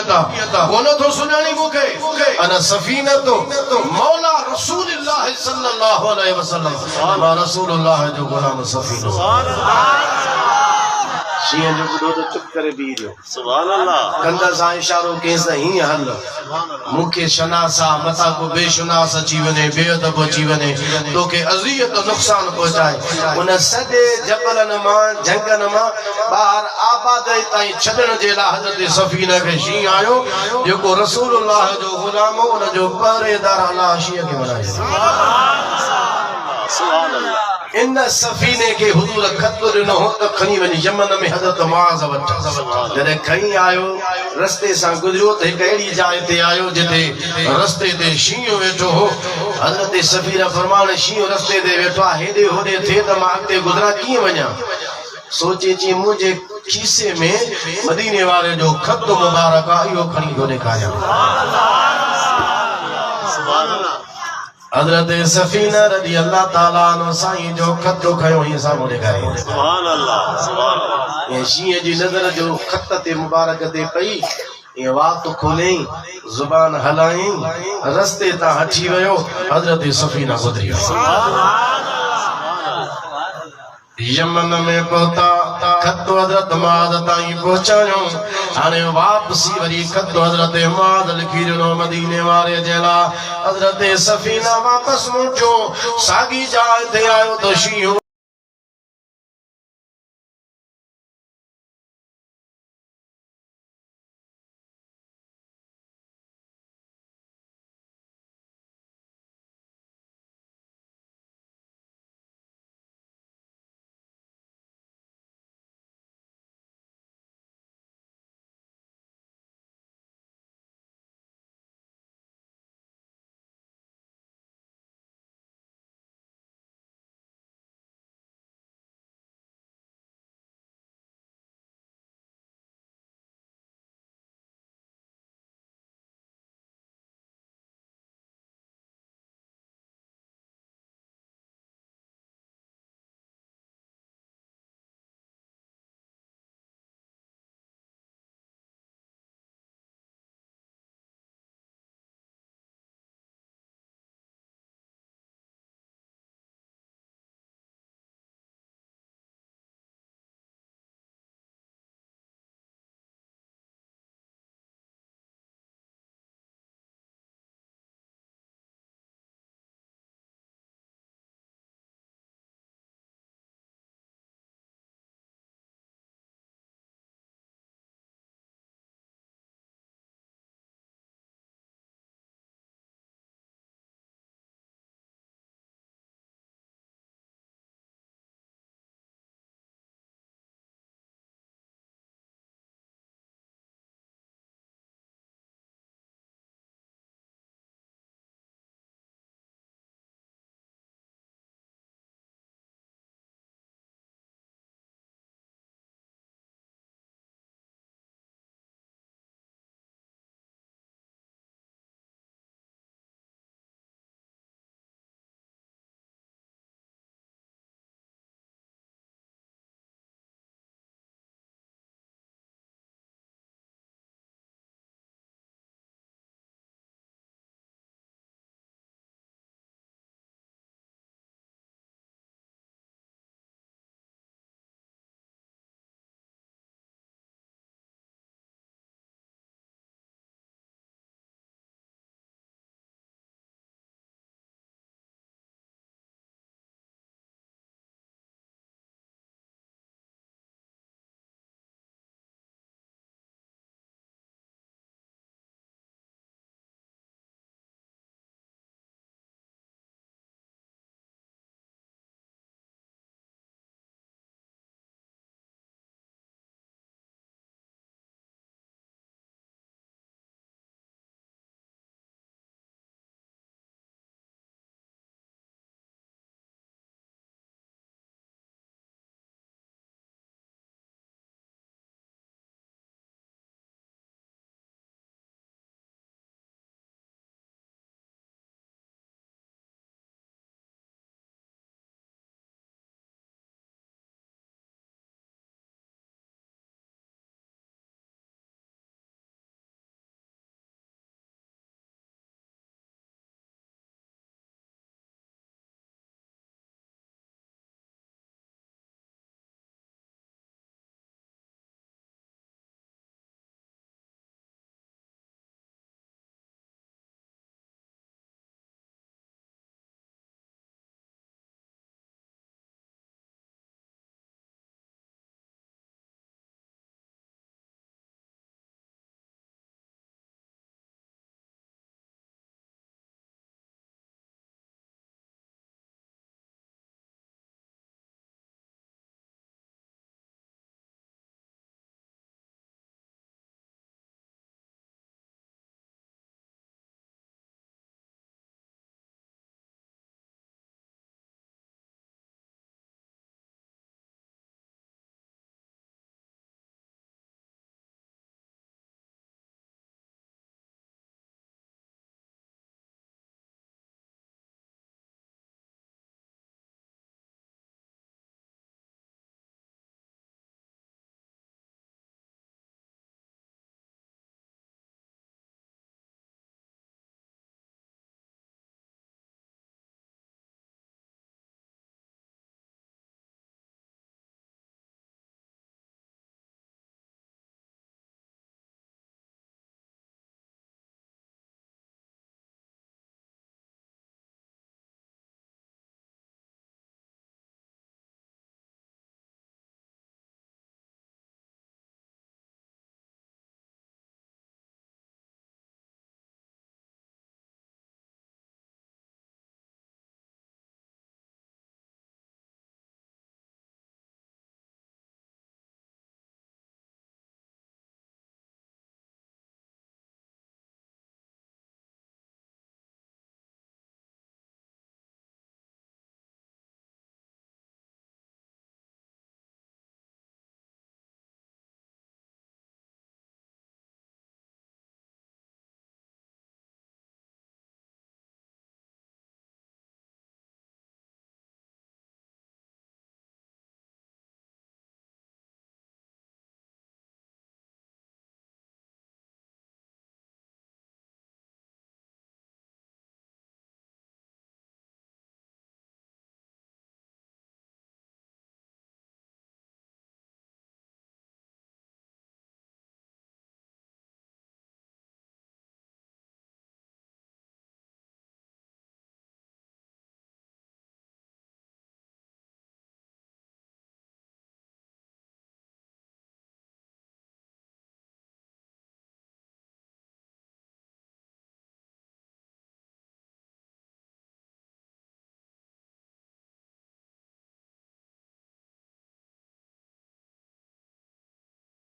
कोन तो सुनानी मुखे अना सफीना तो मौला रसूलुल्लाह सल्लल्लाहु अलैहि वसल्लम वा रसूलुल्लाह जो गुलाम सफीना शीं जो बुधो तो चुप करे बी जो सुभान अल्लाह कंदा सा इशारो केस ही हल मुखे शनासा मता को बेशुनास अची वने बेअदब अची वने तो के अजियत नुकसान पहुंचाए उन सदे जबलन मा जंगन मा बाहर आबाद ताई छडण जे ला हजरत सफीना के शी आयो जो रसूलुल्लाह जो गुलाम उन जो पहरेदार अल्लाह शी के बनाए सुभान अल्लाह इन सफीने के हुजूर खत दिनो त खनी वनी यमन में हजरत मुआज वट जदे खई आयो रस्ते सा गुजरो त एक एड़ी जाय ते आयो जिते रस्ते ते शींयो वेठो हो हजरत सफीना फरमाने शींयो रस्ते ते वेठो हेदे होदे थे त मां अगते गुजरा की वणा सोचे ची मुझे खीसे में मदीने वाले जो खत मुबारक आयो खनी दो दिखाया सुभान अल्लाह हजरत सफीना रजी अल्लाह ताला अन्हु साईं जो खत खयो ही सामने गाए सुभान अल्लाह ये शीं जी नजर जो खत ते मुबारक ते पई ये वात खोले जुबान हलाई रस्ते ता हटी वयो हजरत सफीना गुजरी यमन में पहुंचा खत हजरत मुआज ताई पहुंचायो हाने वापसी वरी खत हजरत मुआज लिखी नो मदीने वाले जेला हजरत सफीना वापस मुचो सागी जाए थे आयो तो शीं